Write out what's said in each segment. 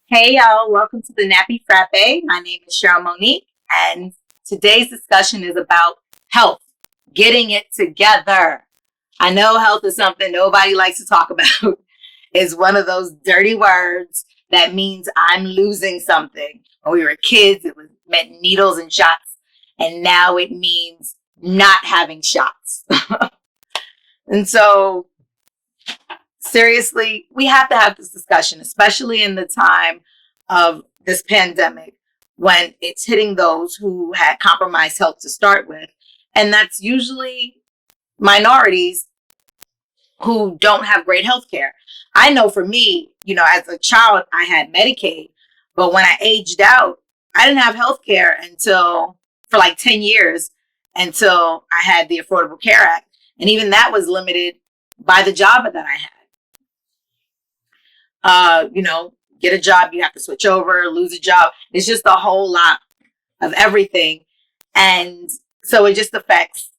Hey y'all, welcome to the Nappy Frappe. My name is Cheryl Monique, and today's discussion is about health, getting it together. I know health is something nobody likes to talk about. It's one of those dirty words that means I'm losing something. When we were kids, it was meant needles and shots, and now it means not having shots. And so seriously, we have to have this discussion, especially in the time of this pandemic when it's hitting those who had compromised health to start with. And that's usually minorities who don't have great health care. I know for me, as a child, I had Medicaid, but when I aged out, I didn't have health care until for like 10 years until I had the Affordable Care Act. And even that was limited by the job that I had. Get a job, you have to switch over, lose a job. It's just a whole lot of everything. And so it just affects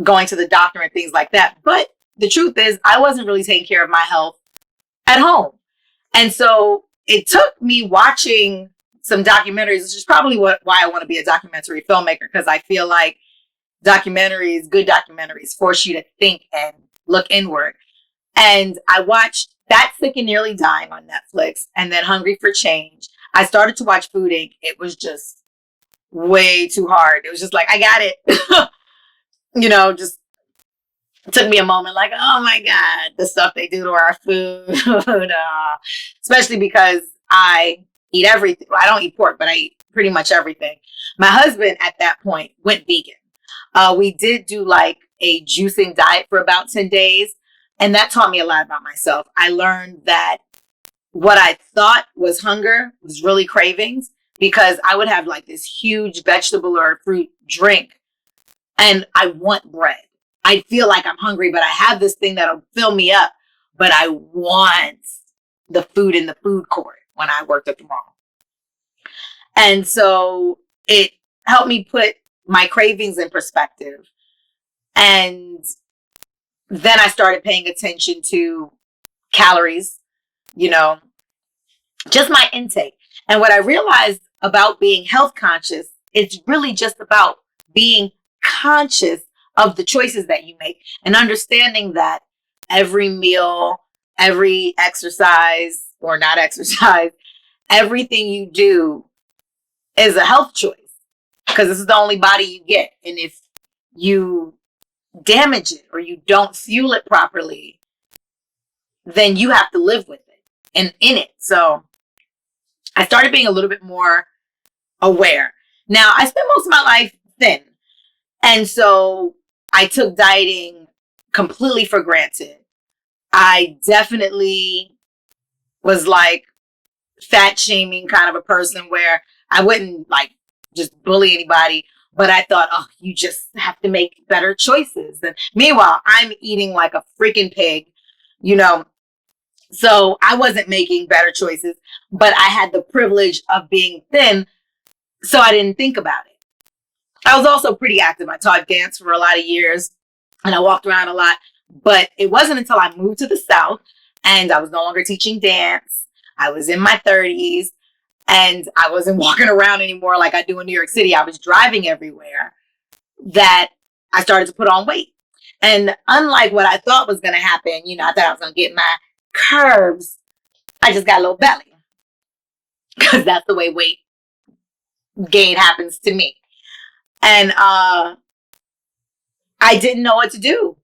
going to the doctor and things like that. But the truth is, I wasn't really taking care of my health at home. And so it took me watching some documentaries, which is probably why I want to be a documentary filmmaker, because I feel like good documentaries, force you to think and look inward. And I watched That Sick and Nearly Dying on Netflix and then Hungry for Change. I started to watch Food Inc. It was just way too hard. It was just like, I got it. Just took me a moment like, oh my God, the stuff they do to our food. Especially because I eat everything. Well, I don't eat pork, but I eat pretty much everything. My husband at that point went vegan. We did do like a juicing diet for about 10 days. And that taught me a lot about myself. I learned that what I thought was hunger was really cravings, because I would have like this huge vegetable or fruit drink and I want bread. I feel like I'm hungry, but I have this thing that'll fill me up, but I want the food in the food court when I worked at the mall. And so it helped me put my cravings in perspective. And then I started paying attention to calories, you know, just my intake. And what I realized about being health conscious, it's really just about being conscious of the choices that you make and understanding that every meal, every exercise or not exercise, everything you do is a health choice, because this is the only body you get. And if you damage it or you don't fuel it properly, then you have to live with it and in it. So I started being a little bit more aware. Now, I spent most of my life thin. And so I took dieting completely for granted. I definitely was like fat shaming kind of a person where I wouldn't like just bully anybody, but I thought, oh, you just have to make better choices. And meanwhile, I'm eating like a freaking pig, you know. So I wasn't making better choices, but I had the privilege of being thin, so I didn't think about it. I was also pretty active. I taught dance for a lot of years and I walked around a lot, but it wasn't until I moved to the South and I was no longer teaching dance. I was in my 30s and I wasn't walking around anymore like I do in New York City. I was driving everywhere, that I started to put on weight. And unlike what I thought was going to happen, I thought I was going to get my curves. I just got a little belly, because that's the way weight gain happens to me. And I didn't know what to do.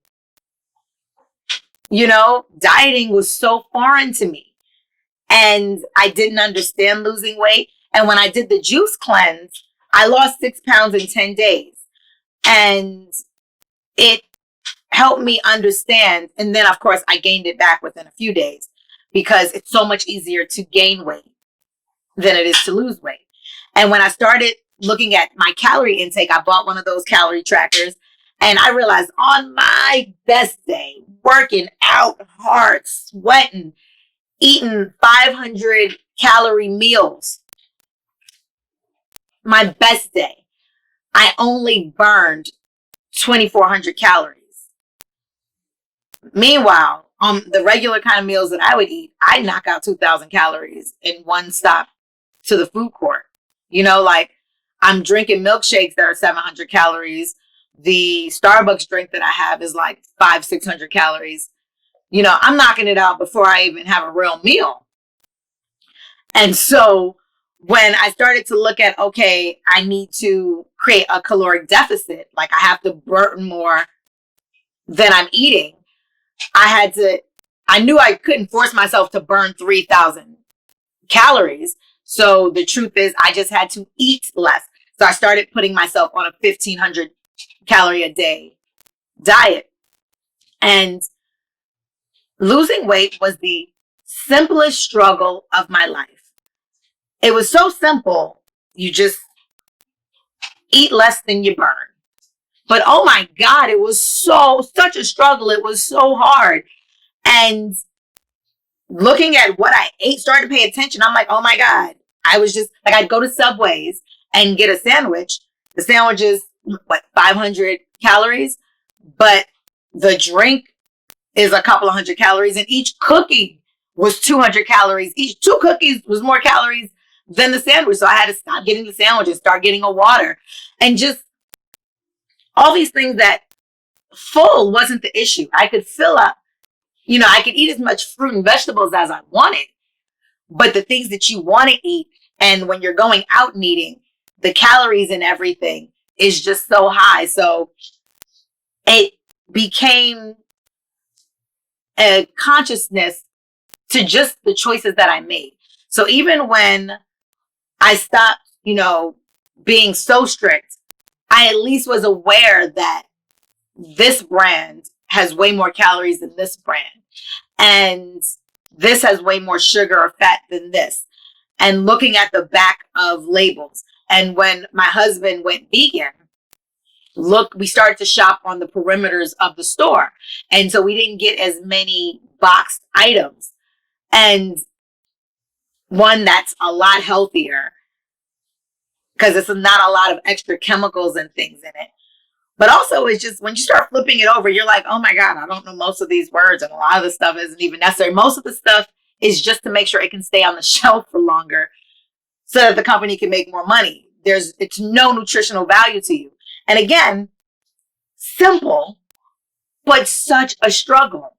Dieting was so foreign to me. And I didn't understand losing weight. And when I did the juice cleanse, I lost 6 pounds in 10 days. And it helped me understand. And then, of course, I gained it back within a few days, because it's so much easier to gain weight than it is to lose weight. And when I started looking at my calorie intake, I bought one of those calorie trackers. And I realized on my best day, working out hard, sweating, eating 500 calorie meals, my best day, I only burned 2,400 calories. Meanwhile, the regular kind of meals that I would eat, I knock out 2,000 calories in one stop to the food court. You know, like I'm drinking milkshakes that are 700 calories. The Starbucks drink that I have is like 600 calories. You know, I'm knocking it out before I even have a real meal. And so when I started to look at, okay, I need to create a caloric deficit, like I have to burn more than I'm eating. I knew I couldn't force myself to burn 3,000 calories. So the truth is I just had to eat less. So I started putting myself on a 1,500 calorie a day diet. And losing weight was the simplest struggle of my life. It was so simple. You just eat less than you burn. But oh my God, it was such a struggle. It was so hard. And looking at what I ate, started to pay attention. I'm like, oh my God. I was just like, I'd go to Subway's and get a sandwich. The sandwich is 500 calories, but the drink is a couple of hundred calories, and each cookie was 200 calories. Each 2 cookies was more calories than the sandwich. So I had to stop getting the sandwich and start getting a water, and just all these things that full wasn't the issue. I could fill up, you know, I could eat as much fruit and vegetables as I wanted, but the things that you want to eat, and when you're going out and eating, the calories and everything is just so high. So it became a consciousness to just the choices that I made. So even when I stopped, you know, being so strict, I at least was aware that this brand has way more calories than this brand. And this has way more sugar or fat than this. And looking at the back of labels. And when my husband went vegan, we started to shop on the perimeters of the store. And so we didn't get as many boxed items. And one that's a lot healthier because it's not a lot of extra chemicals and things in it. But also it's just when you start flipping it over, you're like, oh my God, I don't know most of these words. And a lot of the stuff isn't even necessary. Most of the stuff is just to make sure it can stay on the shelf for longer so that the company can make more money. It's no nutritional value to you. And again, simple, but such a struggle.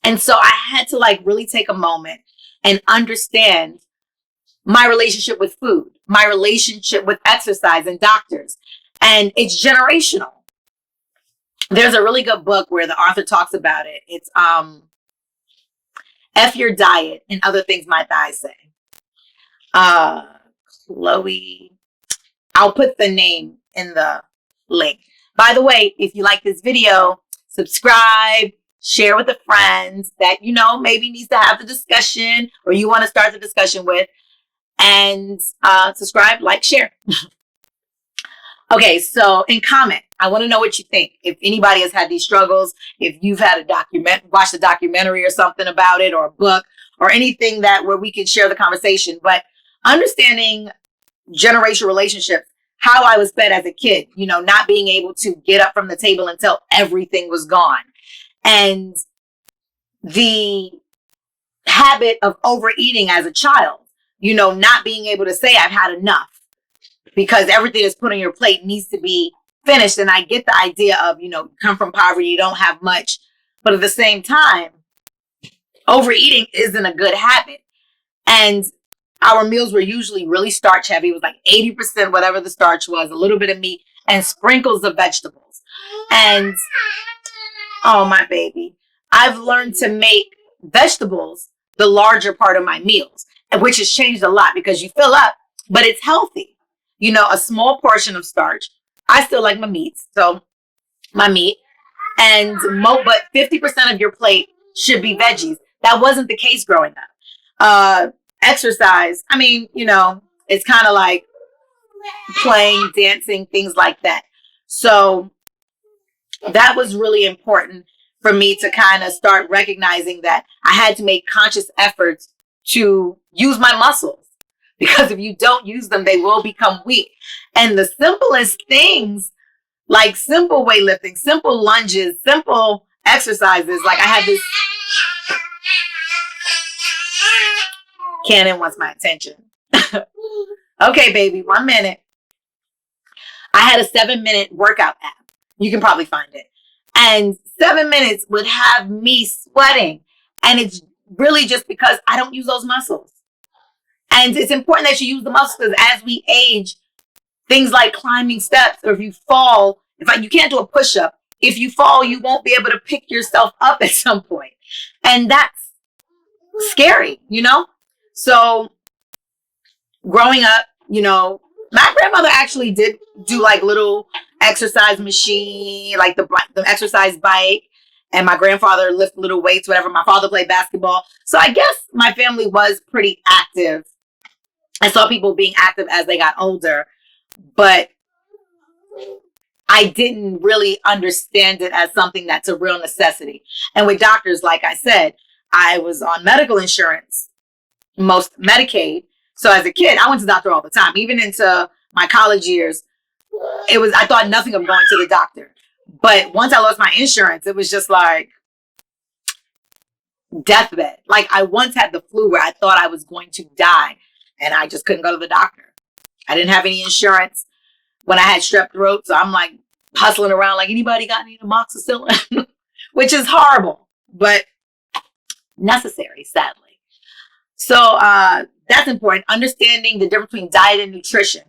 And so I had to like really take a moment and understand my relationship with food, my relationship with exercise and doctors. And it's generational. There's a really good book where the author talks about it. It's F Your Diet and Other Things My Thighs Say. Chloe, I'll put the name in the link. By the way, if you like this video, subscribe, share with a friend that you know maybe needs to have the discussion or you want to start the discussion with, and subscribe, like, share. Okay, so in comment, I want to know what you think. If anybody has had these struggles, if you've had watched a documentary or something about it, or a book, or anything where we can share the conversation. But understanding generational relationships, how I was fed as a kid, you know, not being able to get up from the table until everything was gone. And the habit of overeating as a child, you know, not being able to say I've had enough because everything that's put on your plate needs to be finished. And I get the idea of, you know, you come from poverty, you don't have much, but at the same time, overeating isn't a good habit. And our meals were usually really starch heavy. It was like 80% whatever the starch was, a little bit of meat, and sprinkles of vegetables. And, oh, my baby, I've learned to make vegetables the larger part of my meals, which has changed a lot because you fill up, but it's healthy. You know, a small portion of starch. I still like my meats, so my meat. But 50% of your plate should be veggies. That wasn't the case growing up. Exercise, I mean, you know, it's kind of like playing, dancing, things like that. So that was really important for me to kind of start recognizing that I had to make conscious efforts to use my muscles, because if you don't use them, they will become weak. And the simplest things, like simple weightlifting, simple lunges, simple exercises, like I had this Cannon wants my attention. Okay, baby, 1 minute. I had a 7-minute workout app. You can probably find it. And 7 minutes would have me sweating. And it's really just because I don't use those muscles. And it's important that you use the muscles because as we age, things like climbing steps, or if you fall, you can't do a push-up. If you fall, you won't be able to pick yourself up at some point. And that's scary, you know? So growing up, you know, my grandmother actually did do like little exercise machine, like the exercise bike. And my grandfather lifted little weights, whatever. My father played basketball. So I guess my family was pretty active. I saw people being active as they got older, but I didn't really understand it as something that's a real necessity. And with doctors, like I said, I was on medical insurance, most Medicaid. So as a kid, I went to the doctor all the time, even into my college years. I thought nothing of going to the doctor. But once I lost my insurance, it was just like deathbed. Like I once had the flu where I thought I was going to die and I just couldn't go to the doctor. I didn't have any insurance when I had strep throat. So I'm like hustling around like, anybody got any amoxicillin? Which is horrible, but necessary, sadly. So that's important. Understanding the difference between diet and nutrition.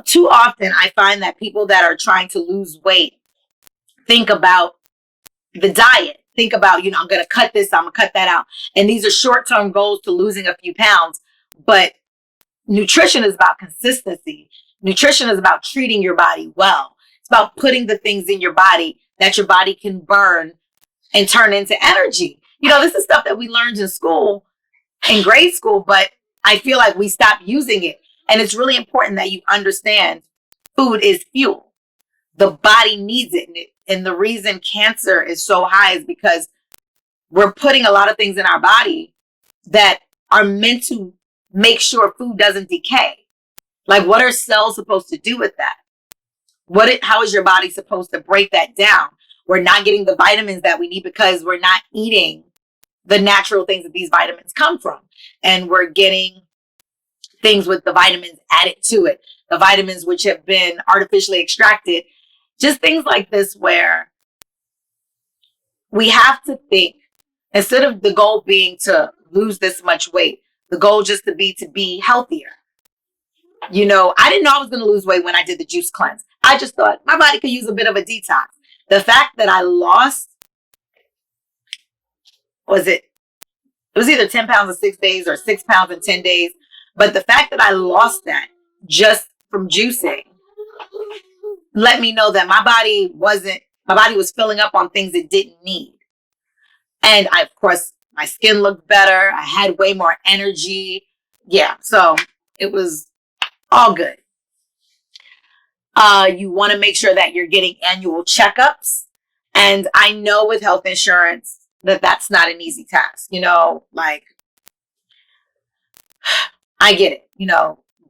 Too often I find that people that are trying to lose weight think about the diet. Think about, I'm going to cut this, I'm going to cut that out. And these are short-term goals to losing a few pounds. But nutrition is about consistency. Nutrition is about treating your body well. It's about putting the things in your body that your body can burn and turn into energy. This is stuff that we learned in school, in grade school, but I feel like we stopped using it. And it's really important that you understand food is fuel. The body needs it. And the reason cancer is so high is because we're putting a lot of things in our body that are meant to make sure food doesn't decay. Like, what are cells supposed to do with that? How is your body supposed to break that down? We're not getting the vitamins that we need because we're not eating the natural things that these vitamins come from. And we're getting things with the vitamins added to it. The vitamins which have been artificially extracted. Just things like this where we have to think, instead of the goal being to lose this much weight, the goal just to be healthier. I didn't know I was going to lose weight when I did the juice cleanse. I just thought my body could use a bit of a detox. The fact that I lost, it was either 10 pounds in 6 days or 6 pounds in 10 days. But the fact that I lost that just from juicing let me know that my body was filling up on things it didn't need. And of course, my skin looked better. I had way more energy. Yeah, so it was all good. You want to make sure that you're getting annual checkups. And I know with health insurance that that's not an easy task. I get it,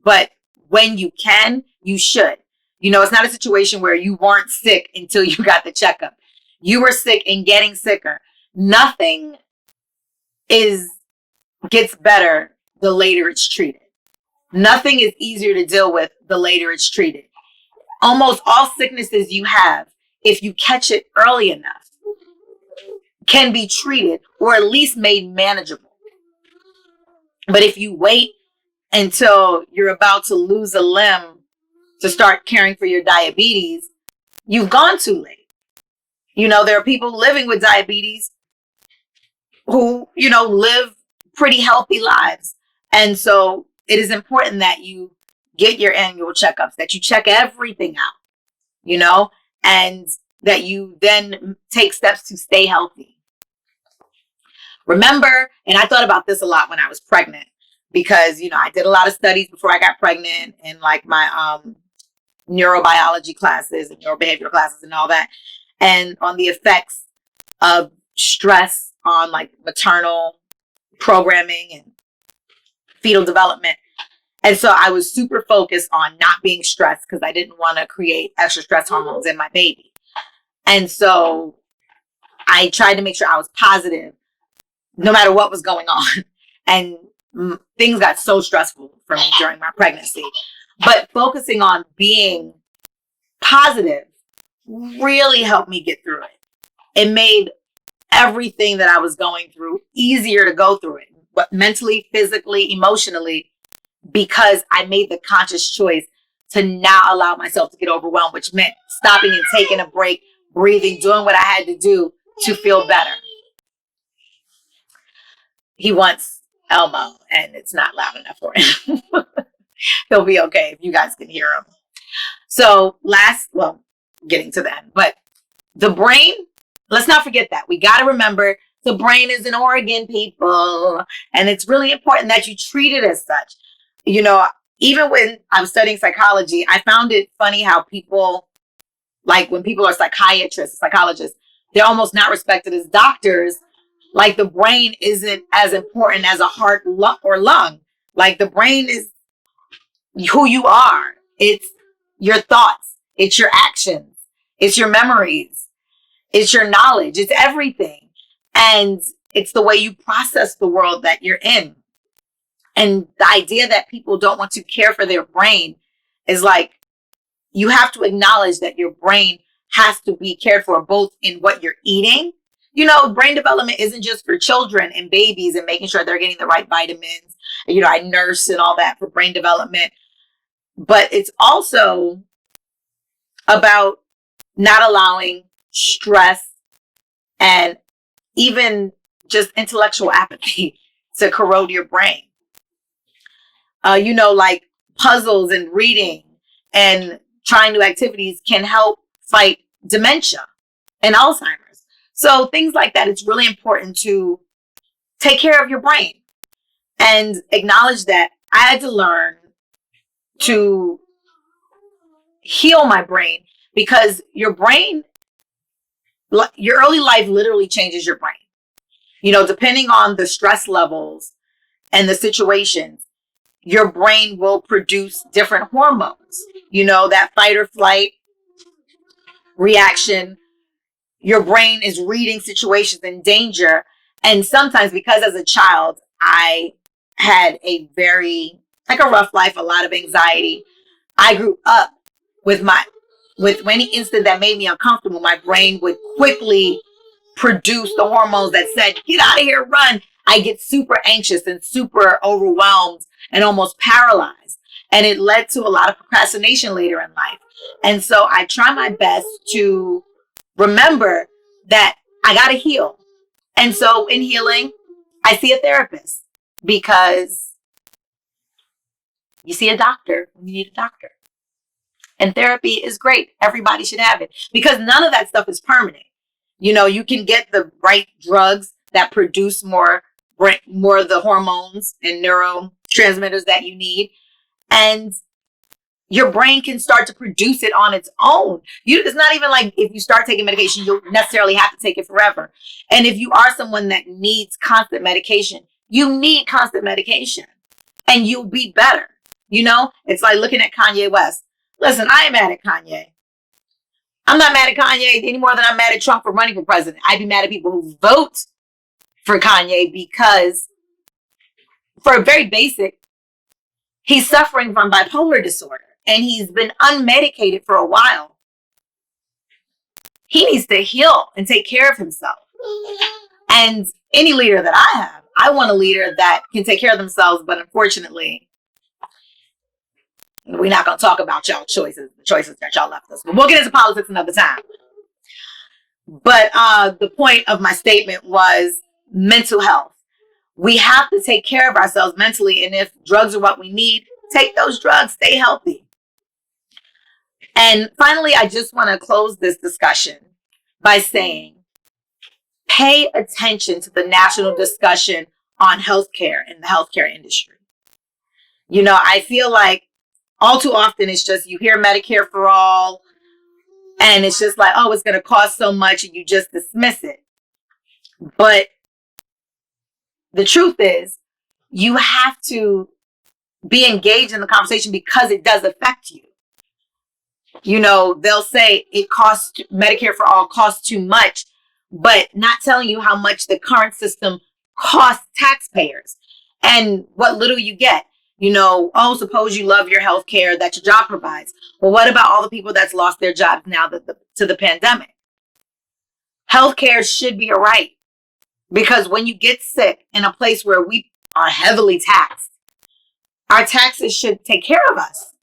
but when you can, you should. It's not a situation where you weren't sick until you got the checkup. You were sick and getting sicker. Nothing gets better the later it's treated. Nothing is easier to deal with the later it's treated. Almost all sicknesses you have, if you catch it early enough, can be treated or at least made manageable. But if you wait until you're about to lose a limb to start caring for your diabetes, you've gone too late. There are people living with diabetes who, live pretty healthy lives. And so it is important that you get your annual checkups, that you check everything out, and that you then take steps to stay healthy. Remember, and I thought about this a lot when I was pregnant, because, I did a lot of studies before I got pregnant and like my neurobiology classes and neurobehavioral classes and all that. And on the effects of stress on like maternal programming and fetal development. And so I was super focused on not being stressed because I didn't want to create extra stress hormones in my baby. And so I tried to make sure I was positive no matter what was going on. And things got so stressful for me during my pregnancy. But focusing on being positive really helped me get through it. It made everything that I was going through easier to go through it, but mentally, physically, emotionally, because I made the conscious choice to not allow myself to get overwhelmed, which meant stopping and taking a break, breathing, doing what I had to do to feel better. He wants Elmo, and it's not loud enough for him. He'll be okay if you guys can hear him. So getting to the end, but the brain, let's not forget that. We got to remember the brain is an organ, people, and it's really important that you treat it as such. You know, even when I'm studying psychology, I found it funny how people, like when people are psychiatrists, psychologists, they're almost not respected as doctors. Like the brain isn't as important as a heart or lung. Like the brain is who you are. It's your thoughts. It's your actions. It's your memories. It's your knowledge. It's everything. And it's the way you process the world that you're in. And the idea that people don't want to care for their brain is like, you have to acknowledge that your brain has to be cared for, both in what you're eating. You know, brain development isn't just for children and babies and making sure they're getting the right vitamins. You know, I nurse and all that for brain development. But it's also about not allowing stress and even just intellectual apathy to corrode your brain. You know, like puzzles and reading and trying new activities can help fight dementia and Alzheimer's. So things like that, it's really important to take care of your brain and acknowledge that I had to learn to heal my brain, because your brain, your early life literally changes your brain. You know, depending on the stress levels and the situations, your brain will produce different hormones. You know, that fight or flight reaction. Your brain is reading situations in danger. And sometimes, because as a child, I had a rough life, a lot of anxiety. I grew up with any instant that made me uncomfortable, my brain would quickly produce the hormones that said, get out of here, run. I get super anxious and super overwhelmed and almost paralyzed. And it led to a lot of procrastination later in life. And so I try my best to remember that I got to heal. And so in healing, I see a therapist, because you see a doctor when you need a doctor. And therapy is great. Everybody should have it, because none of that stuff is permanent. You know, you can get the right drugs that produce more of the hormones and neurotransmitters that you need. And your brain can start to produce it on its own. It's not even like if you start taking medication, you'll necessarily have to take it forever. And if you are someone that needs constant medication, you need constant medication and you'll be better. You know, it's like looking at Kanye West. Listen, I ain't mad at Kanye. I'm not mad at Kanye any more than I'm mad at Trump for running for president. I'd be mad at people who vote for Kanye, because for a very basic, he's suffering from bipolar disorder and he's been unmedicated for a while. He needs to heal and take care of himself. And any leader that I have, I want a leader that can take care of themselves, but unfortunately, we're not going to talk about y'all choices, the choices that y'all left us. But we'll get into politics another time. But the point of my statement was mental health. We have to take care of ourselves mentally. And if drugs are what we need, take those drugs, stay healthy. And finally, I just want to close this discussion by saying, pay attention to the national discussion on healthcare in the healthcare industry. You know, I feel like all too often it's just, you hear Medicare for all, and it's just like, oh, it's going to cost so much, and you just dismiss it. But the truth is, you have to be engaged in the conversation, because it does affect you. You know, they'll say Medicare for all costs too much, but not telling you how much the current system costs taxpayers. And what little you get, oh, suppose you love your health care that your job provides. Well, what about all the people that's lost their jobs now to the pandemic? Healthcare should be a right, because when you get sick in a place where we are heavily taxed, our taxes should take care of us.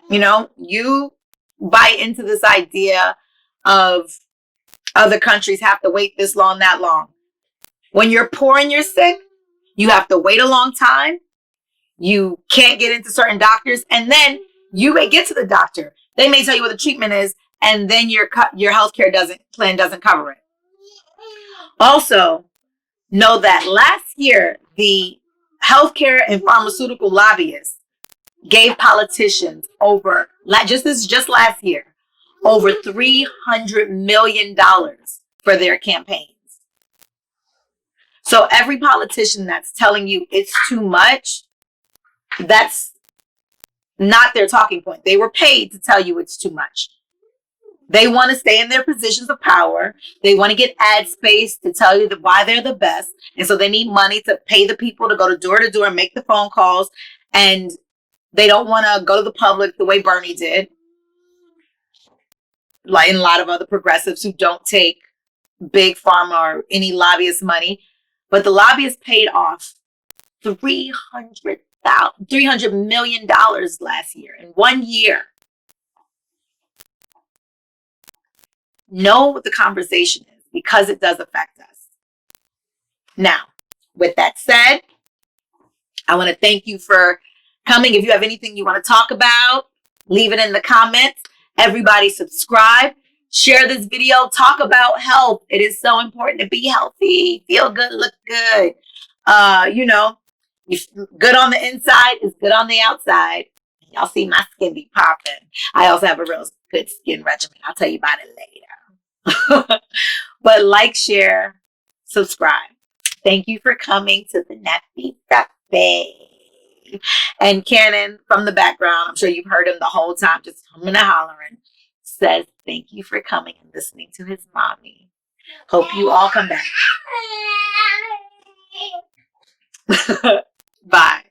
You buy into this idea of other countries have to wait this long, that long. When you're poor and you're sick, you have to wait a long time. You can't get into certain doctors, and then you may get to the doctor. They may tell you what the treatment is, and then your healthcare plan doesn't cover it. Also, know that last year, the healthcare and pharmaceutical lobbyists gave politicians just last year, over $300 million for their campaigns. So every politician that's telling you it's too much, that's not their talking point. They were paid to tell you it's too much. They want to stay in their positions of power. They want to get ad space to tell you why they're the best. And so they need money to pay the people to go to door and make the phone calls. And they don't want to go to the public the way Bernie did. Like in a lot of other progressives who don't take big pharma or any lobbyist money. But the lobbyists paid off $300 million last year in 1 year. Know what the conversation is, because it does affect us. Now, with that said, I want to thank you for coming. If you have anything you want to talk about, leave it in the comments. Everybody subscribe, share this video, talk about health. It is so important to be healthy, feel good, look good. Good on the inside is good on the outside. Y'all see my skin be popping. I also have a real good skin regimen. I'll tell you about it later. But like, share, subscribe. Thank you for coming to the Nappy Frappe. And Cannon from the background, I'm sure you've heard him the whole time, just humming and hollering, says thank you for coming and listening to his mommy. Hope you all come back. Bye.